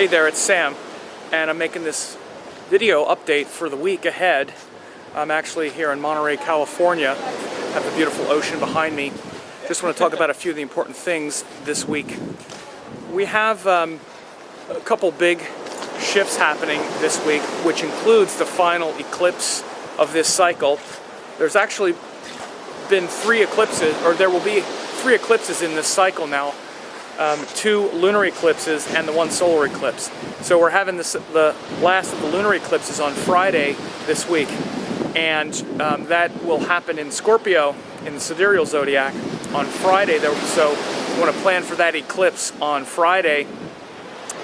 Hey there, it's Sam, and I'm making this video update for the week ahead. I'm actually here in Monterey, California. I have the beautiful ocean behind me. Just want to talk about a few of the important things this week. We have a couple big shifts happening this week, which includes the final eclipse of this cycle. There's actually been three eclipses, or there will be three eclipses in this cycle now. Two lunar eclipses and the one solar eclipse. So we're having the last of the lunar eclipses on Friday this week, and that will happen in Scorpio in the sidereal zodiac on Friday. So we want to plan for that eclipse on Friday.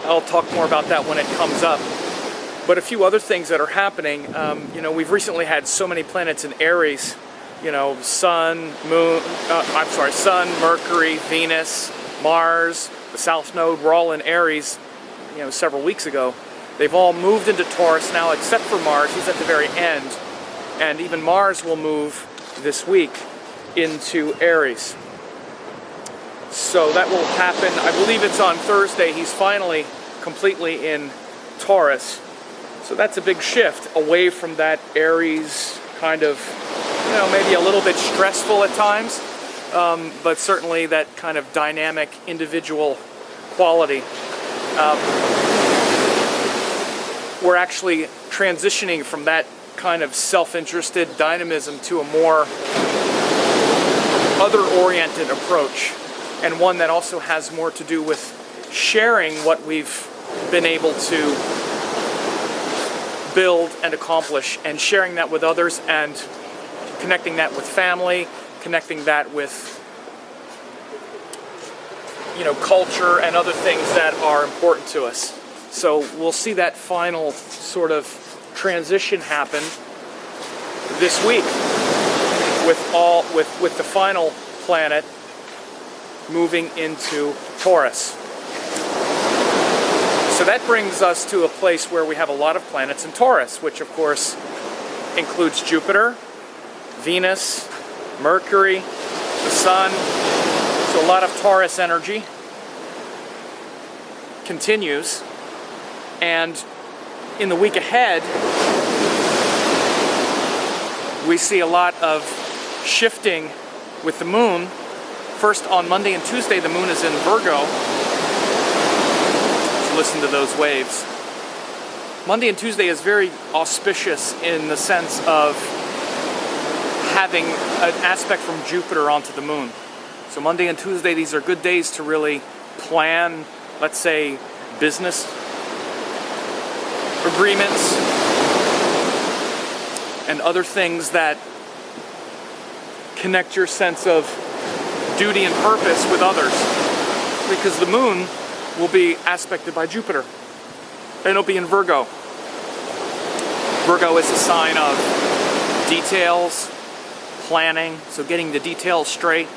I'll talk more about that when it comes up. But a few other things that are happening. We've recently had so many planets in Aries. Sun, Mercury, Venus, Mars, the South Node were all in Aries, several weeks ago. They've all moved into Taurus now, except for Mars, who's at the very end. And even Mars will move this week into Aries. So that will happen, I believe it's on Thursday. He's finally completely in Taurus. So that's a big shift away from that Aries kind of, maybe a little bit stressful at times. But certainly that kind of dynamic individual quality. We're actually transitioning from that kind of self-interested dynamism to a more other-oriented approach, and one that also has more to do with sharing what we've been able to build and accomplish, and sharing that with others, and connecting that with family, connecting that with culture and other things that are important to us. So we'll see that final sort of transition happen this week with the final planet moving into Taurus. So that brings us to a place where we have a lot of planets in Taurus, which of course includes Jupiter, Venus, Mercury, the Sun. So a lot of Taurus energy continues. And in the week ahead, we see a lot of shifting with the moon. First, on Monday and Tuesday, the moon is in Virgo. So listen to those waves. Monday and Tuesday is very auspicious in the sense of having an aspect from Jupiter onto the moon. So Monday and Tuesday, these are good days to really plan, let's say, business agreements and other things that connect your sense of duty and purpose with others, because the moon will be aspected by Jupiter, and it'll be in Virgo. Virgo is a sign of details, planning, so getting the details straight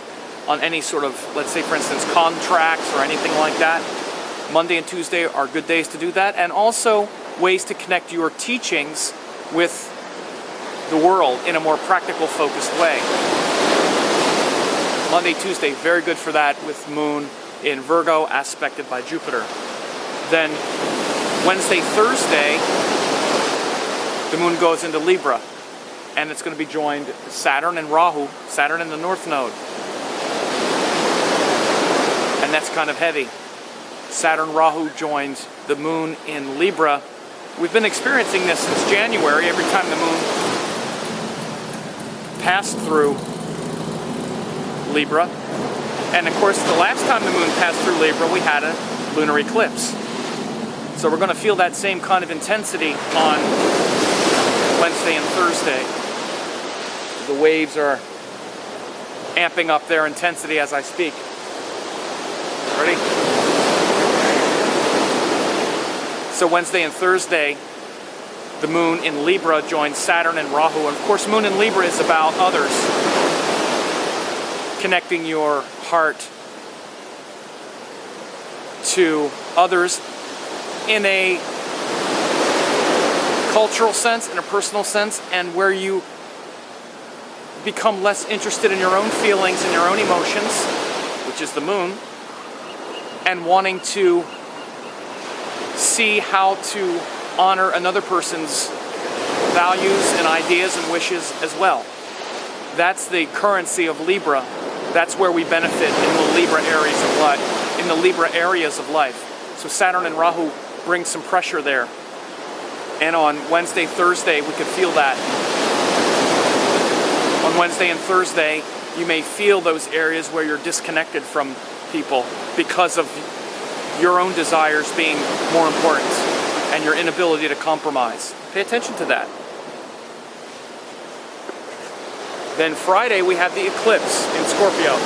on any sort of, let's say for instance, contracts or anything like that. Monday and Tuesday are good days to do that, and also ways to connect your teachings with the world in a more practical, focused way. Monday, Tuesday, very good for that, with moon in Virgo, aspected by Jupiter. Then Wednesday, Thursday, the moon goes into Libra, and it's going to be joined Saturn and Rahu, Saturn in the North Node. And that's kind of heavy. Saturn Rahu joins the moon in Libra. We've been experiencing this since January. Every time the moon passed through Libra, and of course the last time the moon passed through Libra, we had a lunar eclipse. So we're going to feel that same kind of intensity on Wednesday and Thursday. The waves are amping up their intensity as I speak. Ready? So Wednesday and Thursday, the moon in Libra joins Saturn and Rahu. And of course, moon in Libra is about others. Connecting your heart to others in a cultural sense, in a personal sense, and where you become less interested in your own feelings and your own emotions, which is the moon, and wanting to see how to honor another person's values and ideas and wishes as well. That's the currency of Libra. That's where we benefit in the Libra areas of life. In the Libra areas of life. So Saturn and Rahu bring some pressure there. And on Wednesday, Thursday, we could feel that. On Wednesday and Thursday, you may feel those areas where you're disconnected from people because of your own desires being more important and your inability to compromise. Pay attention to that. Then Friday, we have the eclipse in Scorpio.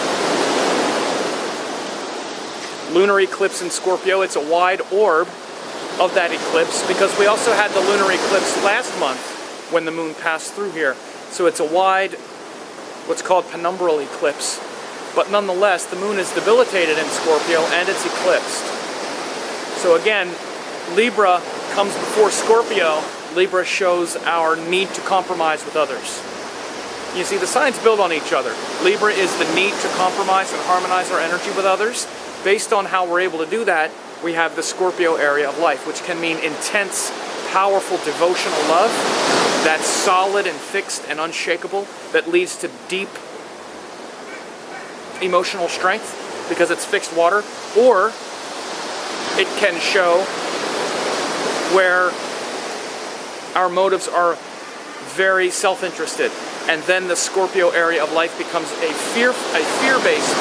Lunar eclipse in Scorpio. It's a wide orb of that eclipse because we also had the lunar eclipse last month when the moon passed through here. So it's a wide, what's called penumbral eclipse. But nonetheless, the moon is debilitated in Scorpio and it's eclipsed. So again, Libra comes before Scorpio. Libra shows our need to compromise with others. You see, the signs build on each other. Libra is the need to compromise and harmonize our energy with others. Based on how we're able to do that, we have the Scorpio area of life, which can mean intense, powerful, devotional love that's solid and fixed and unshakable, that leads to deep emotional strength because it's fixed water, or it can show where our motives are very self-interested. And then the Scorpio area of life becomes a fear-based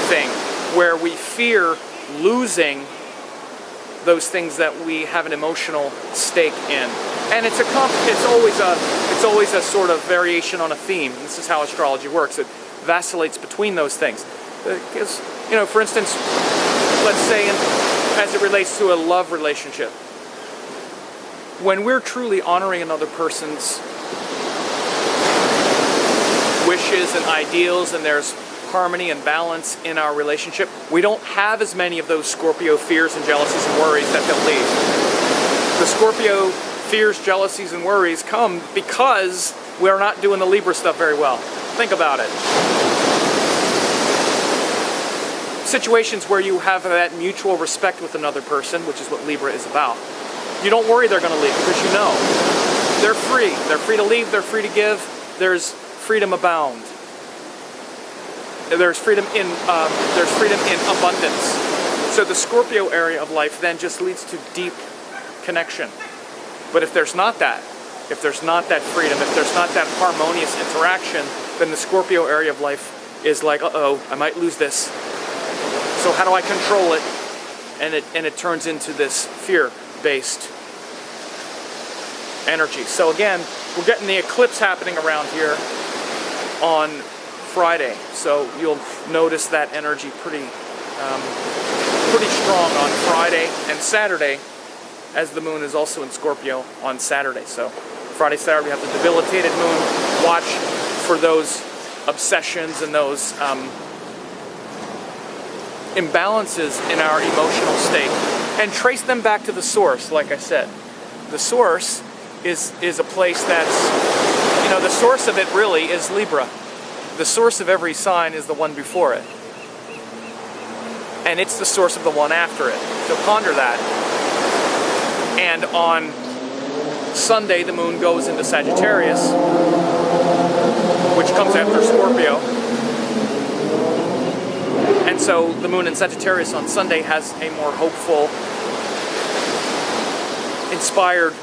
thing, where we fear losing those things that we have an emotional stake in. And it's always a sort of variation on a theme. This is how astrology works. It vacillates between those things. Because, for instance, let's say as it relates to a love relationship, when we're truly honoring another person's wishes and ideals, and there's harmony and balance in our relationship, we don't have as many of those Scorpio fears and jealousies and worries that they'll leave. The Scorpio fears, jealousies, and worries come because we're not doing the Libra stuff very well. Think about it. Situations where you have that mutual respect with another person, which is what Libra is about, you don't worry they're going to leave because you know they're free. They're free to leave, they're free to give, there's freedom abound. There's freedom in abundance. So the Scorpio area of life then just leads to deep connection. But if there's not that freedom, if there's not that harmonious interaction, then the Scorpio area of life is like, uh-oh, I might lose this. So how do I control it? And it turns into this fear-based energy. So again, we're getting the eclipse happening around here on Friday, so you'll notice that energy pretty strong on Friday and Saturday, as the moon is also in Scorpio on Saturday. So Friday, Saturday, we have the debilitated moon. Watch for those obsessions and those imbalances in our emotional state, and trace them back to the source. Like I said, the source is a place that's, the source of it really is Libra. The source of every sign is the one before it. And it's the source of the one after it. So ponder that. And on Sunday, the moon goes into Sagittarius, which comes after Scorpio. And so the moon in Sagittarius on Sunday has a more hopeful, inspired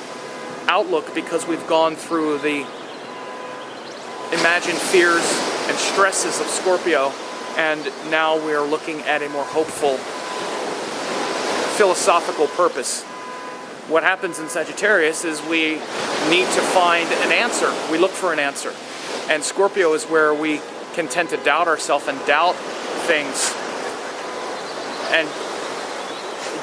outlook because we've gone through the imagined fears and stresses of Scorpio, and now we're looking at a more hopeful, philosophical purpose. What happens in Sagittarius is we need to find an answer. We look for an answer. And Scorpio is where we can tend to doubt ourselves and doubt things and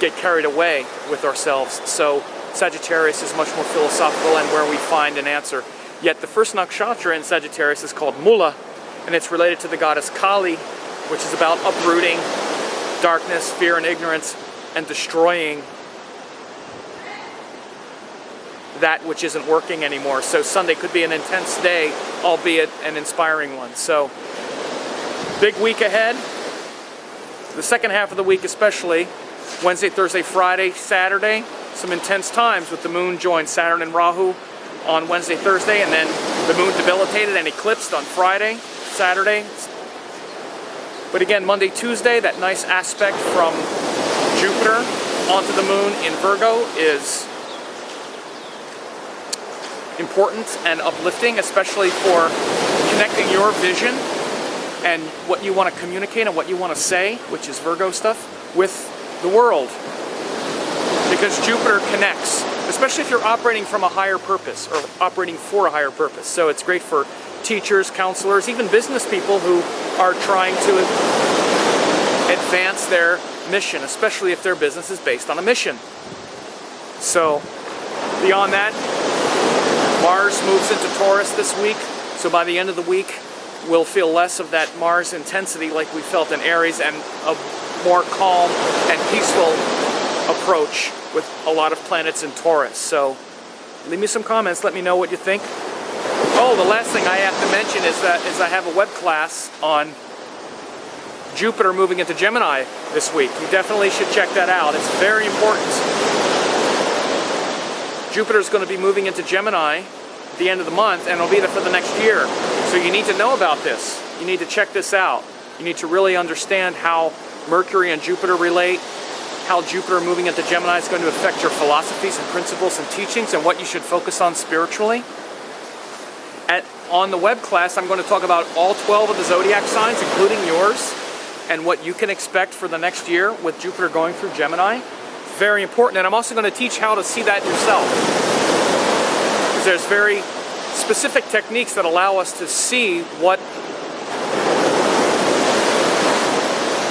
get carried away with ourselves. So Sagittarius is much more philosophical and where we find an answer. Yet the first nakshatra in Sagittarius is called Mula, and it's related to the goddess Kali, which is about uprooting darkness, fear, and ignorance, and destroying that which isn't working anymore. So Sunday could be an intense day, albeit an inspiring one. So big week ahead. The second half of the week especially, Wednesday, Thursday, Friday, Saturday, some intense times with the moon joined Saturn and Rahu on Wednesday, Thursday, and then the moon debilitated and eclipsed on Friday, Saturday. But again, Monday, Tuesday, that nice aspect from Jupiter onto the moon in Virgo is important and uplifting, especially for connecting your vision and what you want to communicate and what you want to say, which is Virgo stuff, with the world. Because Jupiter connects, especially if you're operating from a higher purpose or operating for a higher purpose. So it's great for teachers, counselors, even business people who are trying to advance their mission, especially if their business is based on a mission. So beyond that, Mars moves into Taurus this week. So by the end of the week, we'll feel less of that Mars intensity like we felt in Aries, and a more calm and peaceful approach with a lot of planets in Taurus. So leave me some comments, let me know what you think. Oh, the last thing I have to mention is I have a web class on Jupiter moving into Gemini this week. You definitely should check that out. It's very important. Jupiter's going to be moving into Gemini at the end of the month, and it'll be there for the next year. So you need to know about this. You need to check this out. You need to really understand how Mercury and Jupiter relate, how Jupiter moving into Gemini is going to affect your philosophies and principles and teachings, and what you should focus on spiritually. On the web class, I'm going to talk about all 12 of the zodiac signs, including yours, and what you can expect for the next year with Jupiter going through Gemini. Very important. And I'm also going to teach how to see that yourself. Because there's very specific techniques that allow us to see what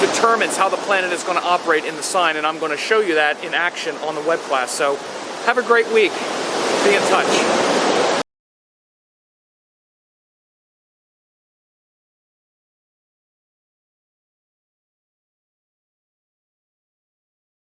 determines how the planet is going to operate in the sign, and I'm going to show you that in action on the web class. So have a great week. Be in touch.